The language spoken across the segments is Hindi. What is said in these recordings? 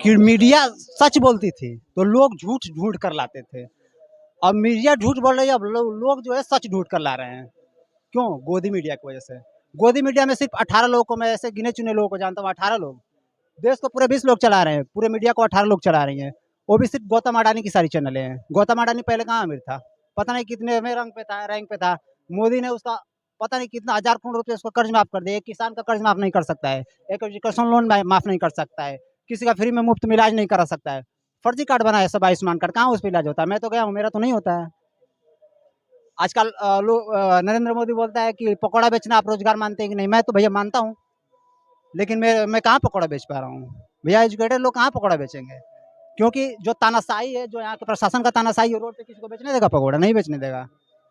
कि मीडिया सच बोलती थी तो लोग झूठ ढूंढ कर लाते थे। अब मीडिया झूठ बोल रही है, अब लोग जो है सच ढूंढ कर ला रहे हैं। क्यों? गोदी मीडिया की वजह से। गोदी मीडिया में सिर्फ 18 लोगों को, मैं ऐसे गिने चुने लोगों को जानता हूँ, 18 लोग। देश को पूरे 20 लोग चला रहे हैं, पूरे मीडिया को 18 लोग चला रही हैं। वो भी सिर्फ गौतम अडानी की सारी चैनलें हैं। गौतम अडानी पहले कहाँ अमीर था, पता नहीं कितने में रैंक पे था। मोदी ने उसका पता नहीं कितना हजार करोड़ रुपए उसको कर्ज माफ कर दिया। एक किसान का कर्ज माफ नहीं कर सकता है, एक एजुकेशन लोन माफ नहीं कर सकता है, किसी का फ्री में मुफ्त में इलाज नहीं करा सकता है। फर्जी कार्ड बनाया सब आयुष्मान कार्ड, कहाँ उस पर इलाज होता है? मैं तो गया हूँ, मेरा तो नहीं होता है। आजकल नरेंद्र मोदी बोलता है कि पकौड़ा बेचना आप रोजगार मानते हैं कि नहीं? मैं तो भैया मानता हूँ, लेकिन मैं कहाँ पकौड़ा बेच पा रहा हूँ? भैया एजुकेटेड लोग कहाँ पकौड़ा बेचेंगे? क्योंकि जो तानाशाही है, जो यहाँ के प्रशासन का तानाशाही है, रोड पे किसी को बेचने देगा पकौड़ा? नहीं बेचने देगा।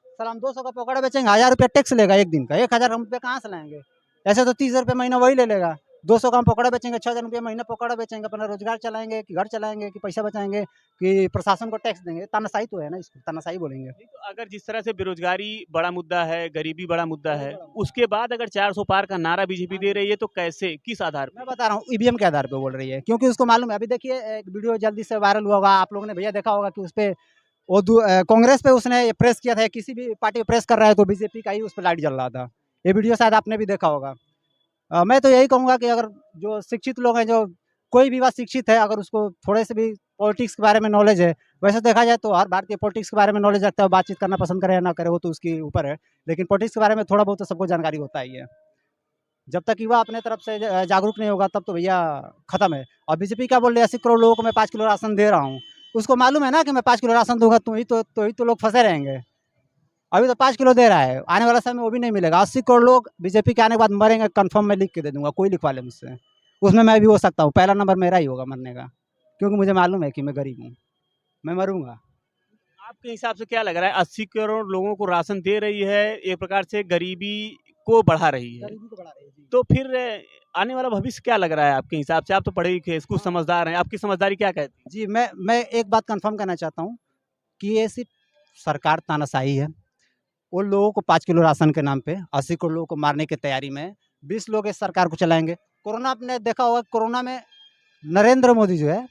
सर हम 200 का पकौड़ा बेचेंगे, 1000 रुपया टैक्स लेगा एक दिन का, 1000 रुपये कहाँ से लाएंगे? ऐसे तो 30 रुपये महीना वही ले लेगा। 200 का हम पकौड़ा बेचेंगे, 6000 रुपया महीना पकौड़ा बेचेंगे, अपना रोजगार चलाएंगे कि घर चलाएंगे कि पैसा बचाएंगे कि प्रशासन को टैक्स देंगे? तानाशाही तो है ना, इसको तानाशाही बोलेंगे। नहीं, तो अगर जिस तरह से बेरोजगारी बड़ा मुद्दा है, गरीबी बड़ा मुद्दा गरीबी है, बड़ा मुद्दा उसके बाद अगर 400 पार का नारा बीजेपी हाँ दे जी। रही है तो कैसे, किस आधार मैं पे? बता रहा हूँ ईवीएम के आधार पे बोल रही है, क्योंकि उसको मालूम है। अभी देखिए एक वीडियो जल्दी से वायरल हुआ होगा, आप लोगों ने भैया देखा होगा कि उस पे वो कांग्रेस पे उसने प्रेस किया था, किसी भी पार्टी पे प्रेस कर रहा है तो बीजेपी का ही उस पर लाइट जल रहा था। ये वीडियो शायद आपने भी देखा होगा। मैं तो यही कहूँगा कि अगर जो शिक्षित लोग हैं, जो कोई भी बात शिक्षित है, अगर उसको थोड़े से भी पॉलिटिक्स के बारे में नॉलेज है, वैसे देखा जाए तो हर भारतीय पॉलिटिक्स के बारे में नॉलेज रखता है, बातचीत करना पसंद करे या ना करे वो तो उसके ऊपर है, लेकिन पॉलिटिक्स के बारे में थोड़ा बहुत तो सबको जानकारी होता ही है। जब तक युवा अपने तरफ से जागरूक नहीं होगा तब तो भैया खत्म है। और बीजेपी क्या बोल रही है, 80 करोड़ लोगों को मैं 5 किलो राशन दे रहा हूँ। उसको मालूम है ना कि मैं 5 किलो राशन दूंगा तो लोग फंसे रहेंगे। अभी तो 5 किलो दे रहा है, आने वाला समय में वो भी नहीं मिलेगा। 80 करोड़ लोग बीजेपी के आने के बाद मरेंगे, कन्फर्म मैं लिख के दे दूंगा, कोई लिखवा ले मुझसे। उसमें मैं भी हो सकता हूँ, पहला नंबर मेरा ही होगा मरने का, क्योंकि मुझे मालूम है कि मैं गरीब हूँ, मैं मरूंगा। आपके हिसाब से क्या लग रहा है, 80 करोड़ लोगों को राशन दे रही है, एक प्रकार से गरीबी को बढ़ा रही है, गरीबी को बढ़ा रही है जी। तो फिर आने वाला भविष्य क्या लग रहा है आपके हिसाब से? आप तो पढ़े लिखे कुछ हाँ समझदार हैं, आपकी समझदारी क्या कहती है? जी, मैं एक बात कंफर्म करना चाहता हूँ कि ये सिर्फ सरकार तानाशाही है। उन लोगों को 5 किलो राशन के नाम पे 80 करोड़ लोगों को मारने की तैयारी में है। 20 लोग इस सरकार को चलाएंगे। कोरोना आपने देखा होगा, कोरोना में नरेंद्र मोदी जो है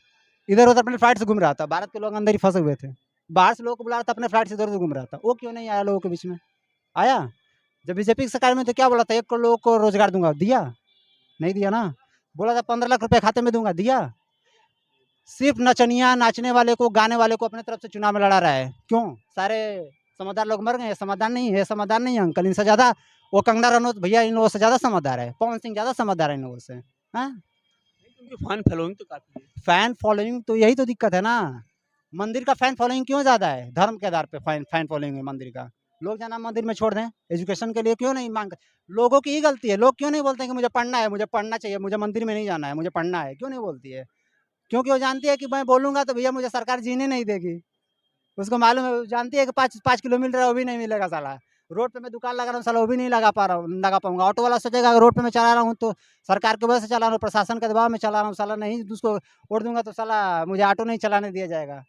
इधर उधर अपने फ्लाइट से घूम रहा था, भारत के लोग अंदर ही फंसे हुए थे। बाहर से लोगों को बुला रहा था, अपने फ्लाइट से इधर उधर घूम रहा था। वो क्यों नहीं आया लोगों के बीच में? आया। जब बीजेपी की सरकार में तो क्या बोला था, 1 करोड़ लोगों को रोजगार दूंगा, दिया? नहीं दिया ना। बोला था 15 लाख रुपए खाते में दूंगा, दिया? सिर्फ नचनिया, नाचने वाले को, गाने वाले को अपने तरफ से चुनाव में लड़ा रहा है। क्यों? सारे समझदार लोग मर गए हैं। समाधान नहीं है, समाधान नहीं है अंकल। इनसे ज्यादा वो कंगना रनौत भैया इन लोगों से ज्यादा समझदार है, पवन सिंह ज्यादा समझदार है इन लोगों से। हाँ? उनकी फैन फॉलोइंग तो काफी है। फैन फॉलोइंग तो यही तो दिक्कत है ना। मंदिर का फैन फॉलोइंग क्यों ज्यादा है? धर्म के आधार पे फैन फैन फॉलोइंग है मंदिर का। लोग जाना मंदिर में छोड़ दें, एजुकेशन के लिए क्यों नहीं मांग? लोगों की ही गलती है। लोग क्यों नहीं बोलते हैं कि मुझे पढ़ना है, मुझे पढ़ना चाहिए, मुझे मंदिर में नहीं जाना है, मुझे पढ़ना है? क्यों नहीं बोलती है? क्योंकि वो जानती है कि मैं बोलूंगा तो भैया मुझे सरकार जीने नहीं देगी। उसको मालूम है, वो जानती है कि 5 5 किलो मिल रहा है, वो भी नहीं मिलेगा साला। रोड पे मैं दुकान लगा रहा हूँ साला, वो भी नहीं लगा पाऊंगा। ऑटो वाला सोचेगा अगर रोड पे मैं चला रहा हूँ तो सरकार की वजह से चला रहा हूँ, प्रशासन के दबाव में चला रहा हूँ साला, नहीं उसको वोट दूंगा तो साला मुझे ऑटो नहीं चलाने दिया जाएगा।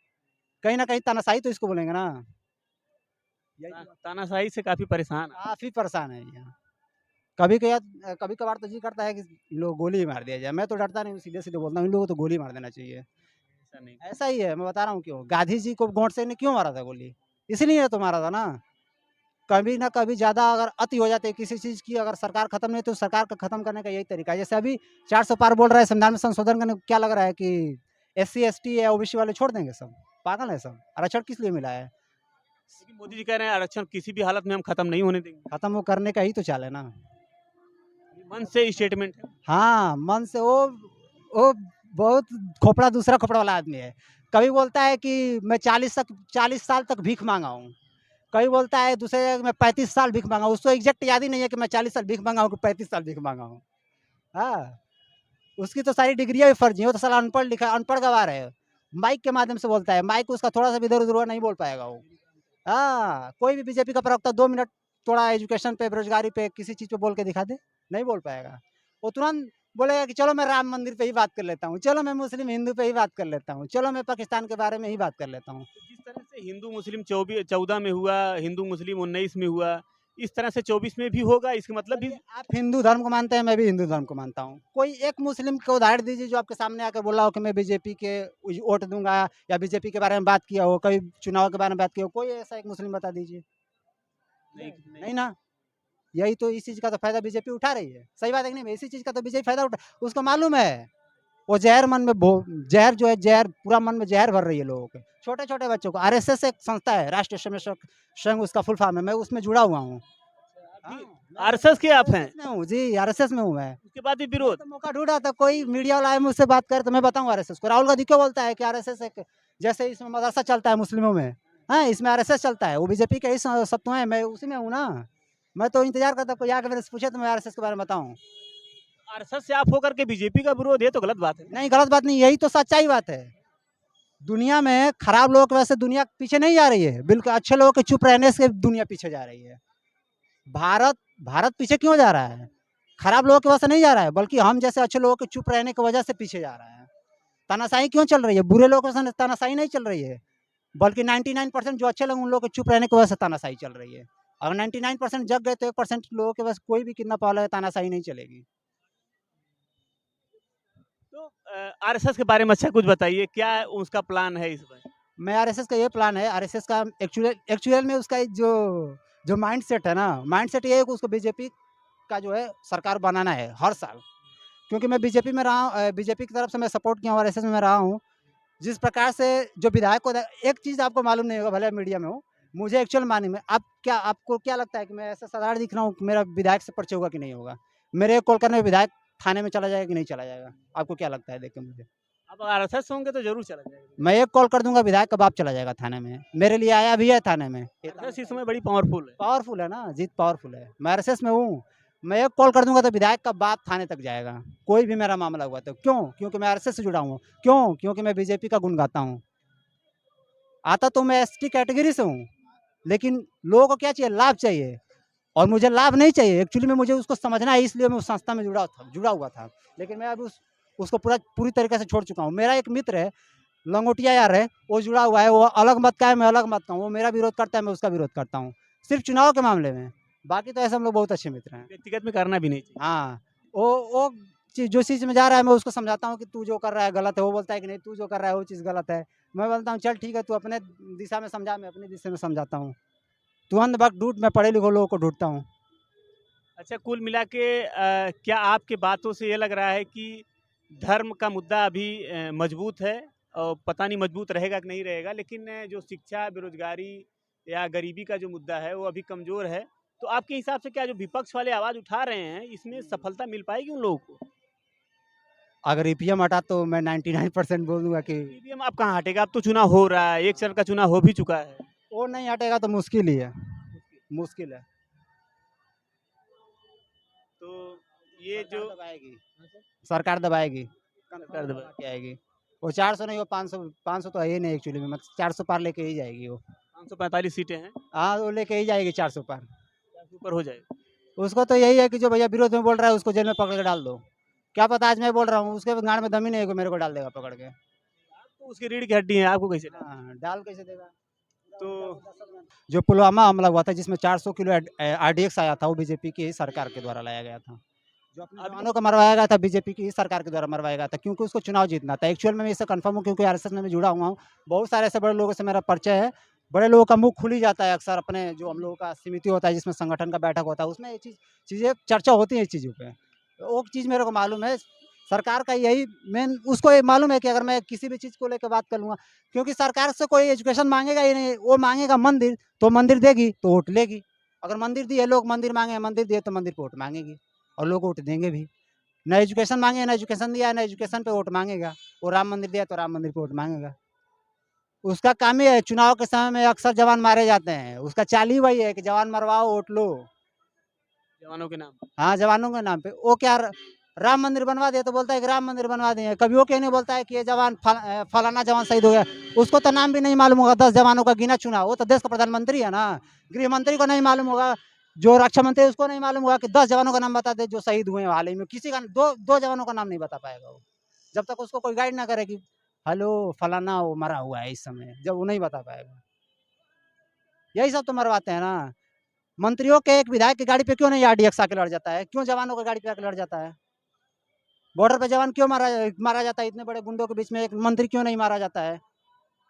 कहीं ना कहीं तानाशाही तो इसको बोलेंगे ना। यही तो तानाशाही से काफी परेशान आप। काफी परेशान है यहाँ। कभी कभार तो जी करता है कि इन लोग गोली ही मार दिया जाए। मैं तो डरता नहीं हूँ, सीधे सीधे बोलता हूँ, इन लोगों को तो गोली मार देना चाहिए। ऐसा नहीं। ऐसा ही है, मैं बता रहा हूँ क्यों। गांधी जी को गोडसे ने क्यों मारा था गोली? इसलिए तो मारा था ना। कभी ना कभी ज़्यादा अगर अति हो जाते है किसी चीज़ की, अगर सरकार खत्म नहीं तो सरकार का खत्म करने का यही तरीका है। जैसे अभी 400 पार बोल रहा है, संविधान में संशोधन करने को क्या लग रहा है कि एससी एसटी या ओबीसी वाले छोड़ देंगे सब? पागल है सब। आरक्षण किस लिए मिला है? लेकिन मोदी जी कह रहे हैं आरक्षण किसी भी हालत में हम खत्म नहीं होने देंगे। खत्म वो करने का ही तो चाल है ना। ये मन से स्टेटमेंट है। हाँ, मन से वो बहुत खोपड़ा, दूसरा खोपड़ा वाला आदमी है। कभी बोलता है कि मैं 40 साल तक भीख मांगा हूँ। कभी बोलता है दूसरे जगह मैं 35 साल भीख मांगा हूँ। उसको एग्जैक्ट याद ही नहीं है कि मैं 40 साल भीख मांगा हूँ कि 35 साल भीख मांगा हूँ। हाँ, उसकी तो सारी डिग्रियाँ भी फर्जी हैं। वो तो साला अनपढ़ लिखा, अनपढ़ गँवार है। माइक के माध्यम से बोलता है, माइक उसका थोड़ा सा भी इधर उधर हुआ नहीं बोल पाएगा वो। हाँ, कोई भी बीजेपी का प्रवक्ता 2 मिनट थोड़ा एजुकेशन पे, बेरोजगारी पे, किसी चीज़ पे बोल के दिखा दे, नहीं बोल पाएगा। वो तुरंत बोलेगा कि चलो मैं राम मंदिर पे ही बात कर लेता हूँ, चलो मैं मुस्लिम हिंदू पे ही बात कर लेता हूँ, चलो मैं पाकिस्तान के बारे में ही बात कर लेता हूँ। तो जिस तरह से हिंदू मुस्लिम 14 में हुआ, हिंदू मुस्लिम 19 में हुआ, इस तरह से 24 में भी होगा, इसका मतलब भी चलिए, आप हिंदू धर्म को मानते हैं, मैं भी हिंदू धर्म को मानता हूँ। कोई एक मुस्लिम को उदाहरण दीजिए जो आपके सामने आकर बोला हो कि मैं बीजेपी के वोट दूंगा या बीजेपी के बारे में बात किया हो, कभी चुनाव के बारे में बात किया हो, कोई ऐसा एक मुस्लिम बता दीजिए। नहीं नहीं ना। यही तो इस चीज का तो फायदा बीजेपी उठा रही है। सही बात है कि नहीं? इसी चीज का तो बीजेपी फायदा उठा, उसको मालूम है वो जहर मन में जहर जो है, जहर पूरा मन में जहर भर रही है लोगों के, छोटे छोटे बच्चों को। आरएसएस एक संस्था है, राष्ट्रीय स्वयंसेवक संघ उसका फुल फॉर्म है, मैं उसमें जुड़ा हुआ हूँ। हाँ, मैं आरएसएस के आप हैं, आरएसएस में हूँ जी, आरएसएस में हूँ मैं। उसके बाद भी मैंने विरोध। तो मौका ढूंढा था, कोई मीडिया वाला आए मुझसे बात करे तो मैं बताऊँ आरएसएस को। राहुल गांधी क्यों बोलता है कि आरएसएस एक, जैसे इसमें मदरसा चलता है मुस्लिमों में, हाँ इसमें आरएसएस चलता है, वो बीजेपी के ही सत्तू है, मैं उसी में हूँ ना। मैं तो इंतजार करता कोई आके मेरे से पूछे तो मैं आरएसएस के बारे में बताऊँ। आरएसएस से आप होकर के बीजेपी का विरोध, ये तो गलत बात है ना। नहीं, गलत बात नहीं, यही तो सच्चाई बात है। दुनिया में खराब लोगों की वजह से दुनिया पीछे नहीं जा रही है, बिल्कुल अच्छे लोगों के चुप रहने से दुनिया पीछे जा रही है। भारत भारत पीछे क्यों जा रहा है? खराब लोगों की वजह से नहीं जा रहा है, बल्कि हम जैसे अच्छे लोगों के चुप रहने की वजह से पीछे जा रहा है। तानाशाही क्यों चल रही है? बुरे लोगों की वजह से तानाशाही नहीं चल रही है, बल्कि 99% जो अच्छे लोग उन लोगों के चुप रहने की वजह से तानाशाही चल रही है। अगर 99% जग गए तो 1% लोगों के पास कोई भी कितना पाला है, तानाशाही नहीं चलेगी। तो आरएसएस के बारे में अच्छा कुछ बताइए, क्या उसका प्लान है इसमें? मैं आरएसएस का ये प्लान है, आरएसएस का एक्चुअल में उसका जो जो माइंड सेट है ना, माइंड सेट ये है कि उसको बीजेपी का जो है सरकार बनाना है हर साल। क्योंकि मैं बीजेपी में रहा हूँ, बीजेपी की तरफ से मैं सपोर्ट किया हूँ, आरएसएस में मैं रहा हूँ। जिस प्रकार से जो विधायक को, एक चीज़ आपको मालूम नहीं होगा, भले मीडिया में हो, मुझे एक्चुअल मानी में, आप क्या, आपको क्या लगता है कि मैं ऐसा साधारण दिख रहा हूँ कि मेरा विधायक से परिचय होगा कि नहीं होगा? मेरे एक कॉल करने में विधायक थाने में चला जाएगा कि नहीं चला जाएगा? आपको क्या लगता है देख के मुझे? अब आरएसएस होंगे तो जरूर चला जाएगा। मैं एक कॉल कर दूंगा, विधायक का बाप चला जाएगा थाने में, मेरे लिए आया भी है थाने में। आरएसएस इस समय बड़ी पावरफुल है। पावरफुल है ना, जीत पावरफुल है। मैं आरएसएस में हूँ, मैं एक कॉल कर दूंगा तो विधायक का बाप थाने तक जाएगा, कोई भी मेरा मामला हुआ तो। क्यों? क्योंकि मैं आरएसएस से जुड़ा हूँ। क्यों? क्योंकि मैं बीजेपी का गुण गाता हूँ। आता तो मैं एसटी कैटेगरी से हूँ, लेकिन लोगों को क्या चाहिए? लाभ चाहिए, और मुझे लाभ नहीं चाहिए। एक्चुअली में मुझे उसको समझना है, इसलिए मैं उस संस्था में जुड़ा हुआ था। लेकिन मैं अब उसको पूरी तरीके से छोड़ चुका हूँ। मेरा एक मित्र है, लंगोटिया यार है, वो जुड़ा हुआ है, वो अलग मत का है, मैं अलग मत का हूँ। वो मेरा विरोध करता है, मैं उसका विरोध करता हूँ, सिर्फ चुनाव के मामले में। बाकी तो ऐसे हम लोग बहुत अच्छे मित्र हैं। व्यक्तिगत में करना भी नहीं चाहिए। हाँ, वो जो चीज़ में जा रहा है मैं उसको समझाता हूँ कि तू जो कर रहा है गलत है। वो बोलता है कि नहीं, तू जो कर रहा है वो चीज़ गलत है। मैं बोलता हूँ चल ठीक है, तू अपने दिशा में समझा, मैं अपनी दिशा में समझाता हूँ। तू अंधभक्त ढूंढ, मैं पढ़े लिखे लोगों को ढूंढता हूँ। अच्छा, कुल मिला के क्या आपकी बातों से ये लग रहा है कि धर्म का मुद्दा अभी मजबूत है, और पता नहीं मजबूत रहेगा कि नहीं रहेगा, लेकिन जो शिक्षा, बेरोजगारी या गरीबी का जो मुद्दा है वो अभी कमज़ोर है। तो आपके हिसाब से क्या जो विपक्ष वाले आवाज़ उठा रहे हैं, इसमें सफलता मिल पाएगी उन लोगों को? अगर ईपीएम हटा तो मैं 99% बोल दूंगा कि ईवीएम अब कहाँ हटेगा? अब तो चुनाव हो रहा है, एक चरण का चुनाव हो भी चुका है। वो नहीं हटेगा तो मुश्किल ही है, मुश्किल है। तो ये सरकार जो दबाएगी, सरकार दबाएगी, सरकार कंफर्म दबा, दबा के आएगी। वो 400 नहीं, वो 500, 500 तो है ही नहीं एक्चुअली में, मतलब 400 पार लेके ही जाएगी वो। 545 सीटें हैं, हाँ, वो लेके ही जाएगी 400 पार। 400 ऊपर हो जाएगा। उसको तो यही है कि जो भैया विरोध में बोल रहा है उसको जेल में पकड़ के डाल दो। क्या पता आज मैं बोल रहा हूँ, उसके गांड में दम ही नहीं है कि मेरे को डाल देगा पकड़ के। तो उसकी रीढ़ की हड्डी है, आपको कैसे डाल? हाँ, डाल कैसे देगा? तो जो पुलवामा हमला हुआ था जिसमें 400 किलो आरडीएक्स आया था, वो बीजेपी की ही सरकार के द्वारा लाया गया था। जो अपने अभी जवानों को मरवाया गया था, बीजेपी की ही सरकार के द्वारा मरवाया गया था, क्योंकि उसको चुनाव जीतना था। एक्चुअल में मैं इससे कंफर्म हूँ, क्योंकि आरएसएस में मैं जुड़ा हुआ हूँ। बहुत सारे ऐसे बड़े लोगों से मेरा परिचय है। बड़े लोगों का मुंह खुल ही जाता है अक्सर, अपने जो हम लोगों का समिति होता है जिसमें संगठन का बैठक होता है, उसमें ये चीज़ें चर्चा होती है इस चीज़ों पे। वो चीज़ मेरे को मालूम है। सरकार का यही मेन, उसको ये मालूम है कि अगर मैं किसी भी चीज़ को लेकर बात कर लूँगा, क्योंकि सरकार से कोई एजुकेशन मांगेगा ही नहीं, वो मांगेगा मंदिर, तो मंदिर देगी तो वोट लेगी। अगर मंदिर दिए, लोग मंदिर मांगे, मंदिर दिए तो मंदिर पे वोट मांगेगी, और लोग वोट देंगे भी। ना एजुकेशन मांगे, ना एजुकेशन दिया, ना एजुकेशन पे वोट मांगेगा। वो राम मंदिर दिया तो राम मंदिर पे वोट मांगेगा। उसका काम ही है, चुनाव के समय में अक्सर जवान मारे जाते हैं, उसका चाल ही वही है कि जवान मरवाओ, वोट लो। जवानों के नाम। हाँ, जवानों के नाम पे वो क्या राम मंदिर बनवा दिया तो बोलता है कि राम मंदिर बनवा दिए। कभी वो क्यों नहीं बोलता है कि ये जवान फलाना जवान शहीद हो गया। उसको तो नाम भी नहीं मालूम होगा, 10 जवानों का गिना चुना। वो तो देश का प्रधानमंत्री है ना, गृह मंत्री को नहीं मालूम होगा, जो रक्षा मंत्री है उसको नहीं मालूम होगा कि 10 जवानों का नाम बता दे जो शहीद हुए हैं हाल ही में। किसी का दो जवानों का नाम नहीं बता पाएगा वो, जब तक उसको कोई गाइड ना करे कि हेलो फलाना वो मरा हुआ है इस समय, जब वो नहीं बता पाएगा। यही सब तो मरवाते हैं ना। मंत्रियों के एक विधायक की गाड़ी पे क्यों नहीं आरडीएक्स आके लड़ जाता है? क्यों जवानों की गाड़ी पे आके लड़ जाता है? बॉर्डर पे जवान क्यों मारा जाता है? इतने बड़े गुंडों के बीच में एक मंत्री क्यों नहीं मारा जाता है?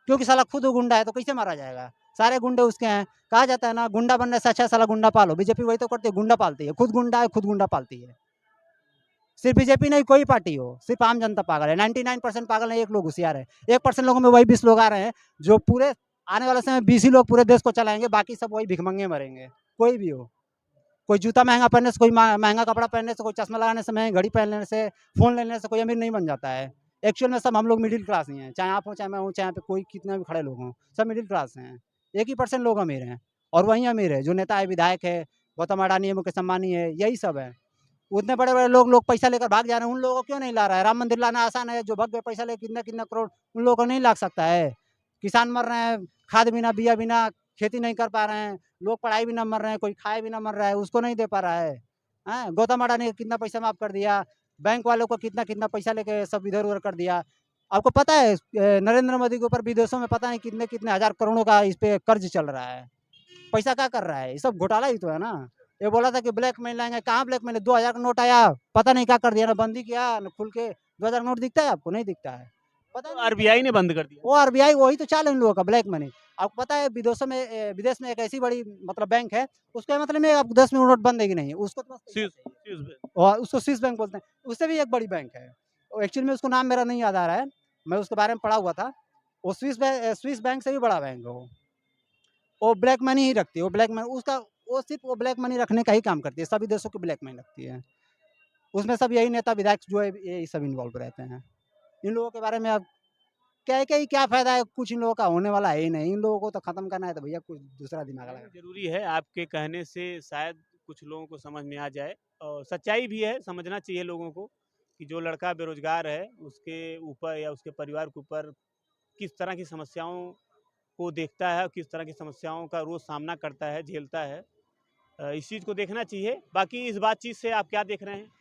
क्योंकि साला खुद वो गुंडा है तो कैसे मारा जाएगा? सारे गुंडे उसके हैं। कहा जाता है ना, गुंडा बनने से अच्छा साला गुंडा पालो। बीजेपी वही तो करती है, गुंडा पालती है। खुद गुंडा है, खुद गुंडा पालती है। सिर्फ बीजेपी नहीं, कोई पार्टी हो, सिर्फ आम जनता पागल है। 99% पागल है, 1 लोग होशियार है। 1% लोगों में वही 20 लोग आ रहे हैं जो पूरे आने वाले समय 20 ही लोग पूरे देश को चलाएंगे, बाकी सब वही भिखमंगे मरेंगे। कोई भी हो, कोई जूता महंगा पहनने से, कोई महंगा कपड़ा पहनने से, कोई चश्मा लगाने से, महंगी घड़ी पहनने से, फोन लेने से कोई अमीर नहीं बन जाता है। एक्चुअल में सब हम लोग मिडिल क्लास ही हैं, चाहे आप हो, चाहे मैं हूँ, चाहे पे कोई कितने भी खड़े लोग हों, सब मिडिल क्लास हैं। 1 ही % लोग अमीर हैं, और वही अमीर है जो नेता है, विधायक है, गौतम अडानी है, मुकेश अंबानी है, यही सब है। उतने बड़े बड़े लोग पैसा लेकर भाग जा रहे हैं, उन लोगों को क्यों नहीं ला रहा है? राम मंदिर लाना आसान है, जो भग गए पैसा लेकर कितना कितना करोड़, उन लोगों को नहीं ला सकता है? किसान मर रहे हैं, खाद बिना, बिया बिना, खेती नहीं कर पा रहे हैं, लोग पढ़ाई बिना मर रहे हैं, कोई खाए बिना मर रहा है, उसको नहीं दे पा रहा है। हैं? गौतम अडानी ने कितना पैसा माफ कर दिया, बैंक वालों को कितना कितना पैसा लेके सब इधर उधर कर दिया। आपको पता है नरेंद्र मोदी के ऊपर विदेशों में पता नहीं कितने कितने हजार करोड़ों का इस पे कर्ज चल रहा है। पैसा क्या कर रहा है? ये सब घोटाला ही तो है ना। ये बोला था कि ब्लैक मनी लाएंगे, कहाँ ब्लैक मनी? 2000 का नोट आया, पता नहीं क्या कर दिया, ना बंदी किया ना खुल के। 2000 का नोट दिखता है आपको? नहीं दिखता है। पता तो नहीं क्या आरबीआई ने बंद कर दिया। वो आरबीआई, वही तो चाल है इन लोगों का, ब्लैक मनी। आपको पता है विदेशों में विदेश में एक ऐसी बड़ी मतलब बैंक है, उसके मतलब में आपको 10 मिनट नोट बंद है कि नहीं, उसको तो बस पैसा स्विस चाहिए। Swiss bank. और उसको स्विस बैंक बोलते हैं, उससे भी एक बड़ी बैंक है। एक्चुअली में उसको नाम मेरा नहीं याद आ रहा है, मैं उसके बारे में पढ़ा हुआ था। वो स्विस बैंक से भी बड़ा बैंक है वो ब्लैक मनी ही रखती है। वो ब्लैक मनी उसका, वो सिर्फ वो ब्लैक मनी रखने का ही काम करती है, सभी देशों की ब्लैक मनी रखती है। उसमें सब यही नेता विधायक जो है, यही सब इन्वॉल्व रहते हैं। इन लोगों के बारे में अब कह के ही क्या फायदा है? कुछ इन लोगों का होने वाला है ही नहीं। इन लोगों को तो खत्म करना है तो भैया कुछ दूसरा दिमाग नहीं, लगा। ज़रूरी है, आपके कहने से शायद कुछ लोगों को समझ में आ जाए, और सच्चाई भी है, समझना चाहिए लोगों को कि जो लड़का बेरोज़गार है, उसके ऊपर या उसके परिवार के ऊपर किस तरह की समस्याओं को देखता है और किस तरह की समस्याओं का रोज़ सामना करता है, झेलता है। इस चीज़ को देखना चाहिए। बाकी इस बातचीत से आप क्या देख रहे हैं?